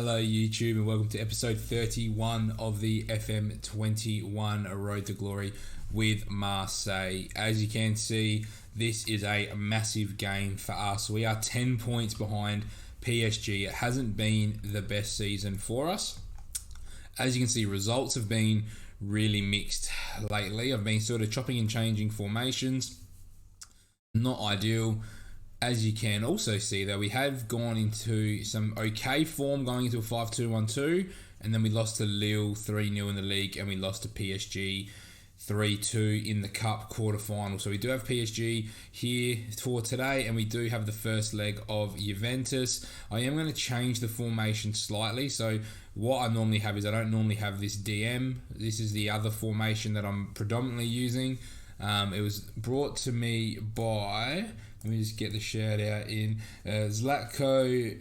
Hello YouTube and welcome to episode 31 of the FM21 Road to Glory with Marseille. As you can see, this is a massive game for us. We are 10 points behind PSG. It hasn't been the best season for us. As you can see, results have been really mixed lately. I've been sort of chopping and changing formations. Not ideal. As you can also see, though, we have gone into some okay form going into a 5-2-1-2, and then we lost to Lille 3-0 in the league, and we lost to PSG 3-2 in the Cup quarterfinal. So we do have PSG here for today, and we do have the first leg of Juventus. I am going to change the formation slightly. So what I normally have is I don't normally have this DM. This is the other formation that I'm predominantly using. It was brought to me by... Let me just get the shout out in Zlatko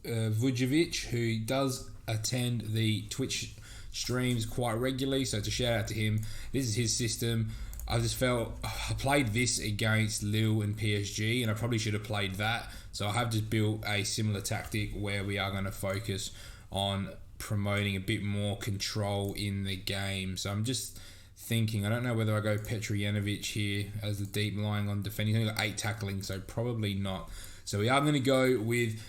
Vujovic, who does attend the Twitch streams quite regularly. So it's a shout out to him. This is his system. I just felt I played this against Lille and PSG, and I probably should have played that. So I have just built a similar tactic where we are going to focus on promoting a bit more control in the game. So I'm just thinking, I don't know whether I go Ep31 here as the deep lying on defending. He's only got 8 tackling, so probably not. So we are going to go with,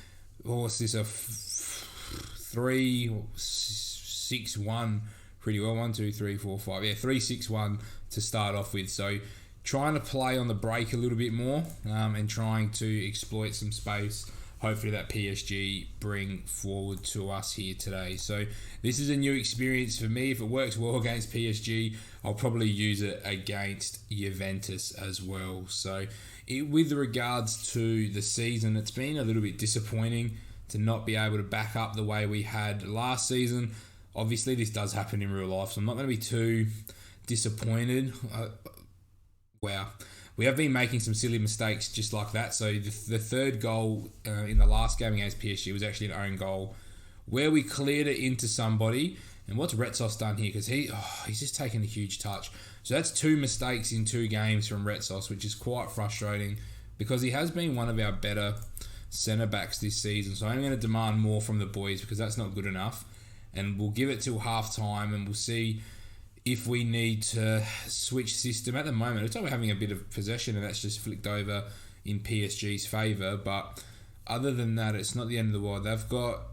what's this, a 3-6-1 pretty well. 1, 2, 3, 4, 5. Yeah, 3-6-1 to start off with. So trying to play on the break a little bit more and trying to exploit some space. Hopefully that PSG bring forward to us here today. So this is a new experience for me. If it works well against PSG, I'll probably use it against Juventus as well. So with regards to the season, it's been a little bit disappointing to not be able to back up the way we had last season. Obviously, this does happen in real life, so I'm not going to be too disappointed. Wow. We have been making some silly mistakes just like that. So the third goal in the last game against PSG was actually an own goal where we cleared it into somebody. And what's Retsos done here? Because he's just taken a huge touch. So that's 2 mistakes in 2 games from Retsos, which is quite frustrating because he has been one of our better centre-backs this season. So I'm going to demand more from the boys because that's not good enough. And we'll give it till half-time and we'll see if we need to switch system. At the moment, it looks like we're having a bit of possession and that's just flicked over in PSG favour. But other than that, it's not the end of the world. They've got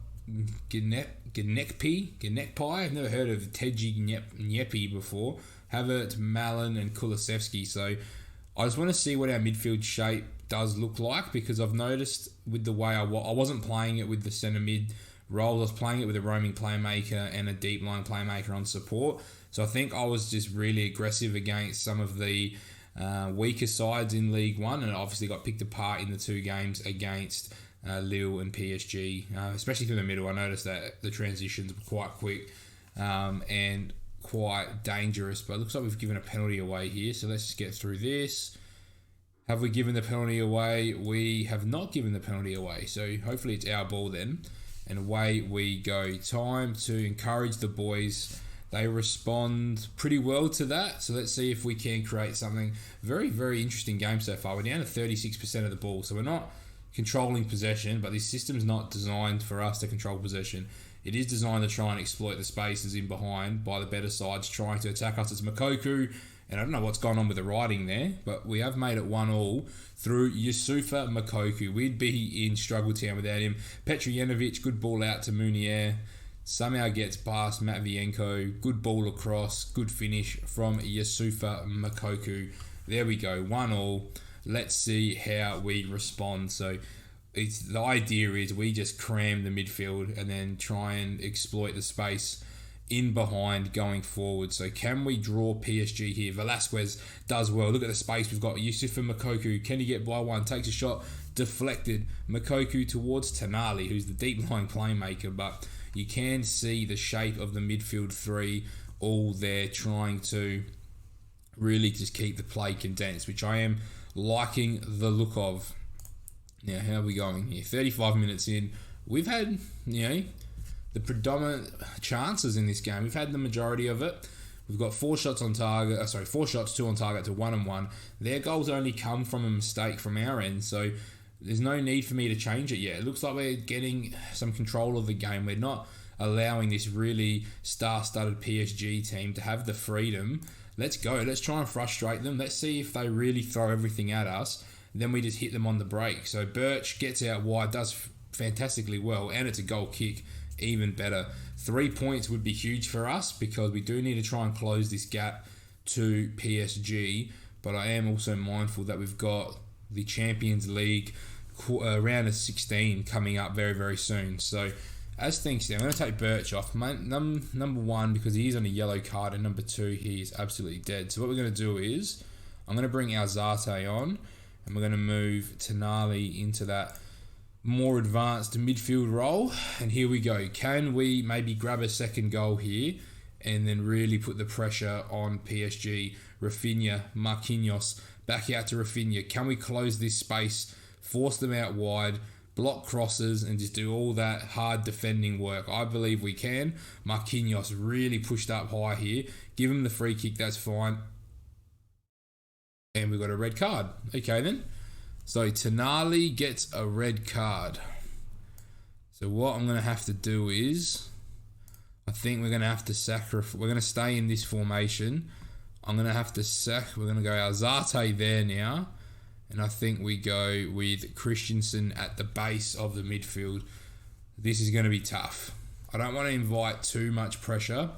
Gnekpi. I've never heard of Teji Nyepi before. Havertz, Malin and Kulusevski. So I just want to see what our midfield shape does look like because I've noticed with the way I wasn't playing it with the centre mid role. I was playing it with a roaming playmaker and a deep line playmaker on support. So I think I was just really aggressive against some of the weaker sides in League One, and obviously got picked apart in the 2 games against Lille and PSG, especially through the middle. I noticed that the transitions were quite quick and quite dangerous, but it looks like we've given a penalty away here. So let's just get through this. Have we given the penalty away? We have not given the penalty away, so hopefully it's our ball then. And away we go. Time to encourage the boys. They respond pretty well to that. So let's see if we can create something. Very, very interesting game so far. We're down to 36% of the ball. So we're not controlling possession, but this system's not designed for us to control possession. It is designed to try and exploit the spaces in behind by the better sides trying to attack us. It's Mokoku. And I don't know what's gone on with the writing there, but we have made it 1-1 through Youssoufa Mokoku. We'd be in struggle town without him. Ep31, good ball out to Munier. Somehow gets past Matvienko. Good ball across. Good finish from Youssoufa Mokoku. There we go. 1-1. Let's see how we respond. So the idea is we just cram the midfield and then try and exploit the space in behind going forward. So can we draw PSG here? Velasquez does well. Look at the space we've got. Youssoufa Mokoku. Can he get by one? Takes a shot. Deflected. Mokoku towards Tonali, who's the deep line playmaker. But you can see the shape of the midfield 3 all there trying to really just keep the play condensed, which I am liking the look of. Now, how are we going here? 35 minutes in. We've had, the predominant chances in this game. We've had the majority of it. We've got 4 shots on target. 4 shots, 2 on target to 1-1. Their goals only come from a mistake from our end. So there's no need for me to change it yet. It looks like we're getting some control of the game. We're not allowing this really star-studded PSG team to have the freedom. Let's go. Let's try and frustrate them. Let's see if they really throw everything at us. Then we just hit them on the break. So Birch gets out wide, does fantastically well, and it's a goal kick, even better. 3 points would be huge for us because we do need to try and close this gap to PSG. But I am also mindful that we've got the Champions League round of 16 coming up very, very soon. So as things stand, I'm going to take Birch off. Number one, because he is on a yellow card, and number two, he is absolutely dead. So what we're going to do is I'm going to bring Alzate on, and we're going to move Tonali into that more advanced midfield role. And here we go. Can we maybe grab a second goal here and then really put the pressure on PSG? Rafinha, Marquinhos, back out to Rafinha. Can we close this space, force them out wide, block crosses, and just do all that hard defending work? I believe we can. Marquinhos really pushed up high here. Give him the free kick, that's fine. And we've got a red card. Okay then. So Tonali gets a red card. So what I'm going to have to do is, I think we're going to have to sacrifice. We're going to stay in this formation. I'm going to have to we're going to go Alzate there now. And I think we go with Christensen at the base of the midfield. This is going to be tough. I don't want to invite too much pressure,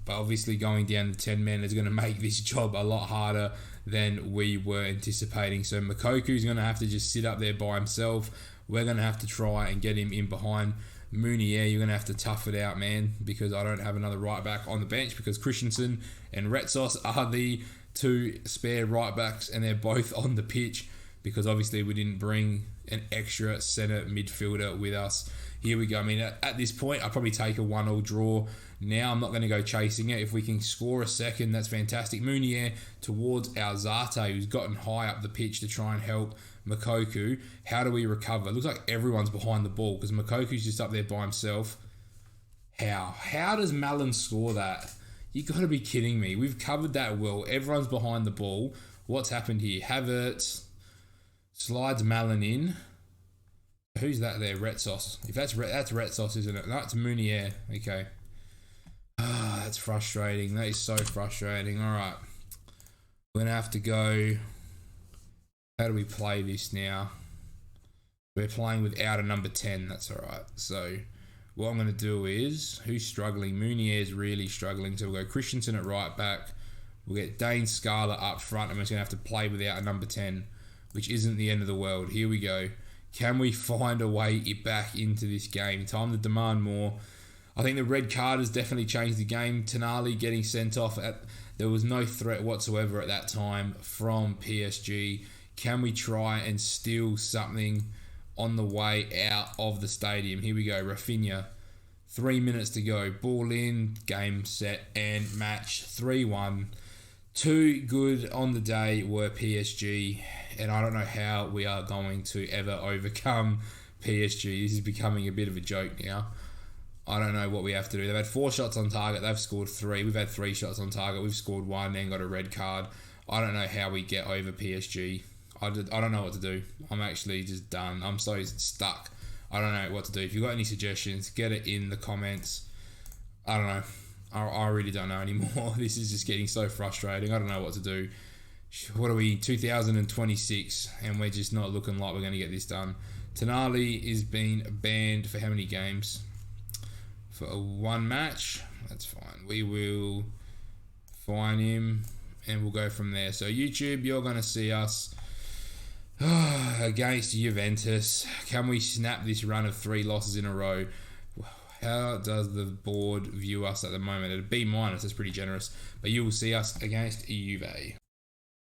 but obviously going down the 10-man is going to make this job a lot harder than we were anticipating. So Mokoku's going to have to just sit up there by himself. We're going to have to try and get him in behind Meunier. You're going to have to tough it out, man, because I don't have another right back on the bench because Christensen and Retsos are the two spare right backs, and they're both on the pitch because obviously we didn't bring an extra centre midfielder with us. Here we go. I mean, at this point, I'll probably take a 1-1 draw. Now I'm not going to go chasing it. If we can score a second, that's fantastic. Meunier towards Alzate, who's gotten high up the pitch to try and help Mokoku. How do we recover? It looks like everyone's behind the ball because Mokoku's just up there by himself. How does Malin score that? You got to be kidding me. We've covered that well. Everyone's behind the ball. What's happened here? Havertz slides Malin in. Who's that there? Retsos. If that's Retsos, isn't it? No, it's Meunier. Okay. That's frustrating. That is so frustrating. All right. We're going to have to go. How do we play this now? We're playing without a number 10. That's all right. So what I'm going to do is, who's struggling? Meunier is really struggling. So we'll go Christensen at right back. We'll get Dane Scala up front. And we're just going to have to play without a number 10, which isn't the end of the world. Here we go. Can we find a way back into this game? Time to demand more. I think the red card has definitely changed the game. Tonali getting sent off. There was no threat whatsoever at that time from PSG. Can we try and steal something on the way out of the stadium? Here we go. Rafinha. 3 minutes to go. Ball in. Game, set, and match. 3-1. Too good on the day were PSG, and I don't know how we are going to ever overcome PSG. This is becoming a bit of a joke now. I don't know what we have to do. They've had 4 shots on target. They've scored 3. We've had 3 shots on target. We've scored 1 and got a red card. I don't know how we get over PSG. I don't know what to do. I'm actually just done. I'm so stuck. I don't know what to do. If you've got any suggestions, get it in the comments. I don't know. I really don't know anymore. This is just getting so frustrating. I don't know what to do. What are we, 2026, and we're just not looking like we're going to get this done. Tonali is being banned for how many games? For 1 match. That's fine. We will fine him, and we'll go from there. So YouTube, you're going to see us against Juventus. Can we snap this run of 3 losses in a row? How does the board view us at the moment? At a B-, that's pretty generous. But you will see us against Juve.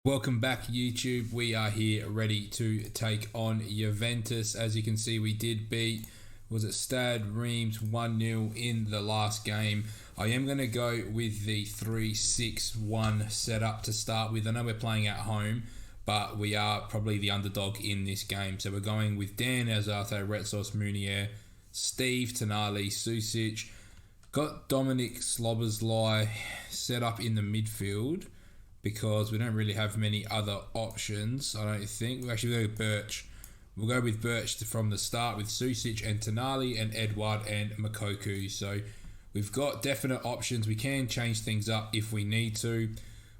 Welcome back, YouTube. We are here ready to take on Juventus. As you can see, we did beat, was it Stade Reims 1-0 in the last game. I am going to go with the 3-6-1 setup to start with. I know we're playing at home, but we are probably the underdog in this game. So we're going with Dan Alzate, Retsos, Meunier, Steve, Tonali, Susic. Got Dominic Szoboszlai set up in the midfield because we don't really have many other options, I don't think. We actually go with Birch. We'll go with Birch from the start with Susic and Tonali and Edouard and Mokoku. So we've got definite options. We can change things up if we need to.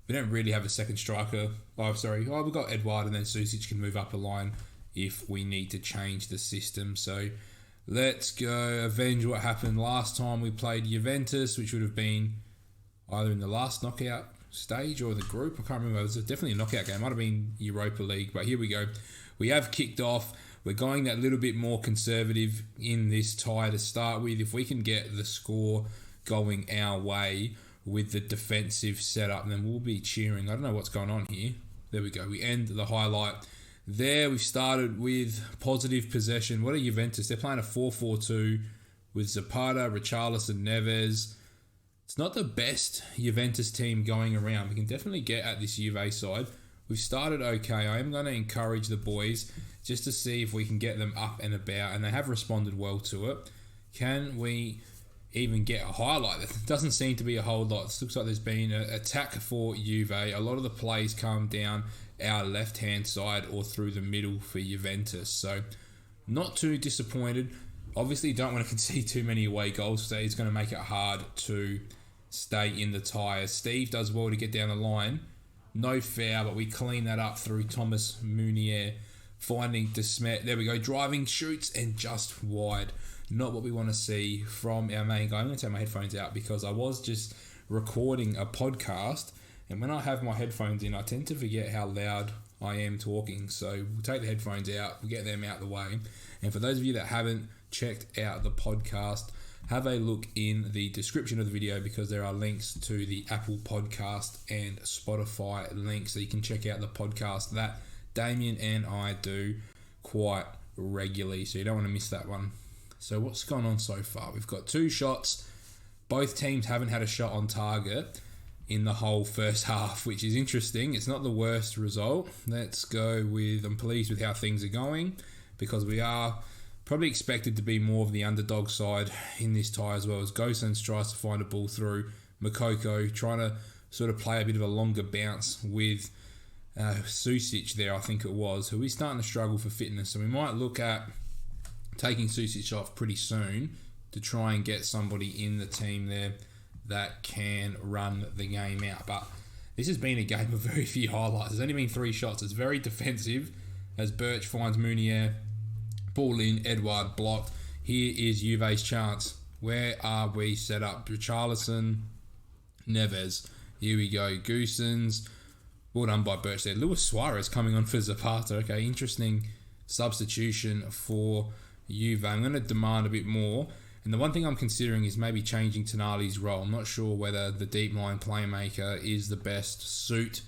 We don't really have a second striker. We've got Edouard, and then Susic can move up a line if we need to change the system. So let's go avenge what happened last time we played Juventus, which would have been either in the last knockout stage or the group. I can't remember. It was definitely a knockout game. It might have been Europa League, but here we go. We have kicked off. We're going that little bit more conservative in this tie to start with. If we can get the score going our way with the defensive setup, then we'll be cheering. I don't know what's going on here. There we go. We end the highlight there. We've started with positive possession. What are Juventus? They're playing a 4-4-2 with Zapata, Richarlison, Neves. It's not the best Juventus team going around. We can definitely get at this Juve side. We've started okay. I am going to encourage the boys just to see if we can get them up and about, and they have responded well to it. Can we even get a highlight? There doesn't seem to be a whole lot. It looks like there's been an attack for Juve. A lot of the plays come down our left-hand side or through the middle for Juventus. So not too disappointed. Obviously, don't want to concede too many away goals today. It's going to make it hard to stay in the tyres. Steve does well to get down the line. No foul, but we clean that up through Thomas Meunier, finding Desmet. There we go. Driving, shoots, and just wide. Not what we want to see from our main guy. I'm going to take my headphones out because I was just recording a podcast, and when I have my headphones in, I tend to forget how loud I am talking. So we'll take the headphones out, we'll get them out of the way. And for those of you that haven't checked out the podcast, have a look in the description of the video because there are links to the Apple Podcast and Spotify links, so you can check out the podcast that Damien and I do quite regularly, so you don't want to miss that one. So what's gone on so far? We've got 2 shots. Both teams haven't had a shot on target in the whole first half, which is interesting. It's not the worst result. Let's go with, I'm pleased with how things are going because we are probably expected to be more of the underdog side in this tie as well, as Gosens tries to find a ball through. Moukoko trying to sort of play a bit of a longer bounce with Susic there, I think it was, who is starting to struggle for fitness. So we might look at taking Susic off pretty soon to try and get somebody in the team there that can run the game out. But this has been a game of very few highlights. There's only been 3 shots. It's very defensive as Birch finds Meunier. Ball in, Edouard blocked. Here is Juve's chance. Where are we set up? Richarlison, Neves. Here we go. Gosens. Well done by Birch there. Luis Suarez coming on for Zapata. Okay, interesting substitution for Juve. I'm going to demand a bit more. And the one thing I'm considering is maybe changing Tonali's role. I'm not sure whether the deep line playmaker is the best suit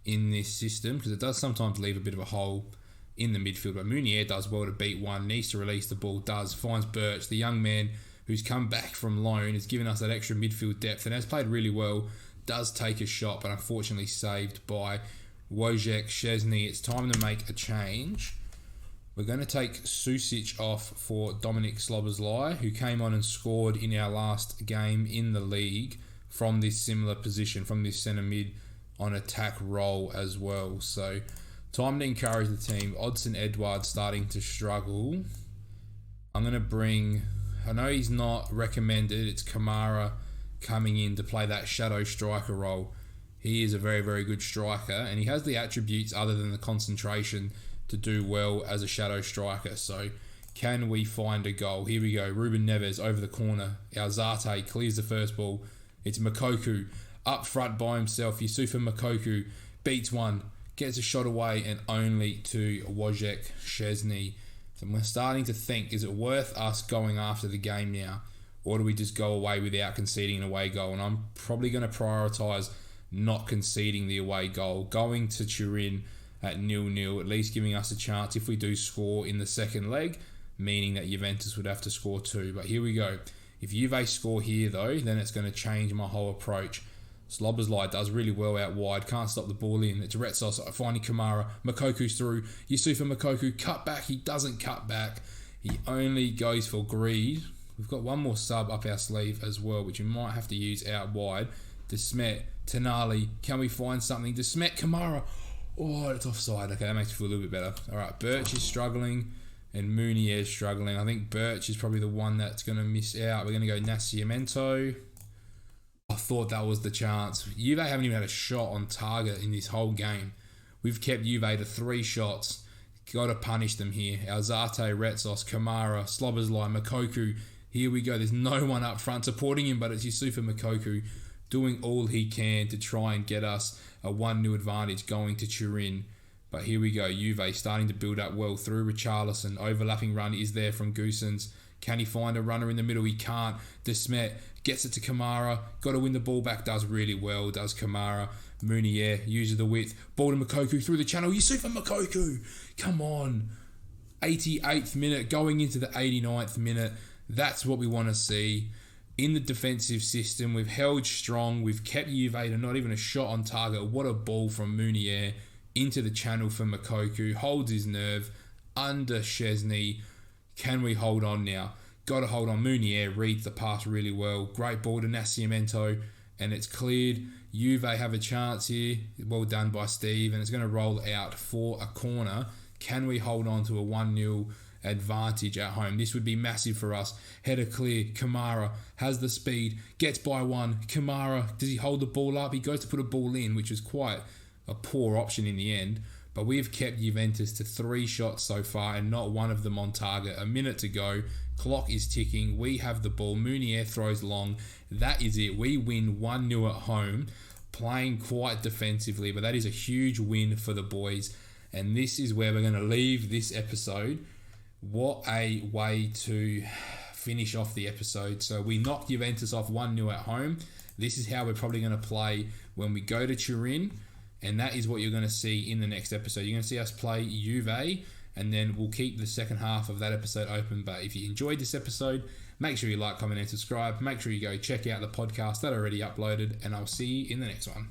in this system because it does sometimes leave a bit of a hole in the midfield. But Meunier does well to beat one, needs to release the ball, finds Birch, the young man who's come back from loan, has given us that extra midfield depth and has played really well, does take a shot, but unfortunately saved by Wojciech Szczesny. It's time to make a change. We're going to take Susic off for Dominik Szoboszlai, who came on and scored in our last game in the league from this similar position, from this centre mid on attack role as well. So time to encourage the team. Odsonne Edouard starting to struggle. I'm going to bring, I know he's not recommended, it's Kamara coming in to play that shadow striker role. He is a very, very good striker and he has the attributes other than the concentration to do well as a shadow striker. So can we find a goal? Here we go. Ruben Neves over the corner. Our Zate clears the first ball. It's Moukoko up front by himself. Youssoufa Moukoko beats one, gets a shot away and only to Wojciech Szczesny. So we're starting to think, is it worth us going after the game now? Or do we just go away without conceding an away goal? And I'm probably going to prioritise not conceding the away goal. Going to Turin at 0-0, at least giving us a chance if we do score in the second leg, meaning that Juventus would have to score 2. But here we go. If Juve score here though, then it's going to change my whole approach. Szoboszlai does really well out wide, can't stop the ball in. It's Retsos finding Kamara, Mokoku's through, Youssoufa Moukoko, cut back, he doesn't cut back. He only goes for greed. We've got one more sub up our sleeve as well, which we might have to use out wide. Desmet, Tonali, can we find something? Desmet, Kamara. Oh, it's offside. Okay, that makes me feel a little bit better. All right, Birch is struggling and Mounier is struggling. I think Birch is probably the one that's going to miss out. We're going to go Nascimento. I thought that was the chance. Juve haven't even had a shot on target in this whole game. We've kept Juve to 3 shots. Got to punish them here. Alzate, Retsos, Kamara, Slobberslai, Makoku. Here we go. There's no one up front supporting him, but it's Yusufa Makoku doing all he can to try and get us a 1-0 advantage going to Turin. But here we go. Juve starting to build up well through Richarlison. Overlapping run is there from Goosens. Can he find a runner in the middle? He can't. Desmet gets it to Kamara. Got to win the ball back. Does really well. Does Kamara. Mounier uses the width. Ball to Makoku through the channel. Yusufa Makoku. Come on. 88th minute. Going into the 89th minute. That's what we want to see. In the defensive system, we've held strong. We've kept Juve to not even a shot on target. What a ball from Mounier into the channel for Makoku. Holds his nerve under Szczesny. Can we hold on now? Got to hold on. Mounier reads the pass really well. Great ball to Nascimento, and it's cleared. Juve have a chance here. Well done by Steve, and it's going to roll out for a corner. Can we hold on to a 1-0 advantage at home? This would be massive for us. Header clear. Kamara has the speed. Gets by one. Kamara, does he hold the ball up? He goes to put a ball in, which was quite a poor option in the end. But we've kept Juventus to 3 shots so far and not one of them on target. A minute to go. Clock is ticking. We have the ball. Mounier throws long. That is it. We win 1-0 at home, playing quite defensively. But that is a huge win for the boys. And this is where we're going to leave this episode. What a way to finish off the episode. So we knocked Juventus off 1-0 at home. This is how we're probably going to play when we go to Turin. And that is what you're going to see in the next episode. You're going to see us play Juve, and then we'll keep the second half of that episode open. But if you enjoyed this episode, make sure you like, comment, and subscribe. Make sure you go check out the podcast that I already uploaded, and I'll see you in the next one.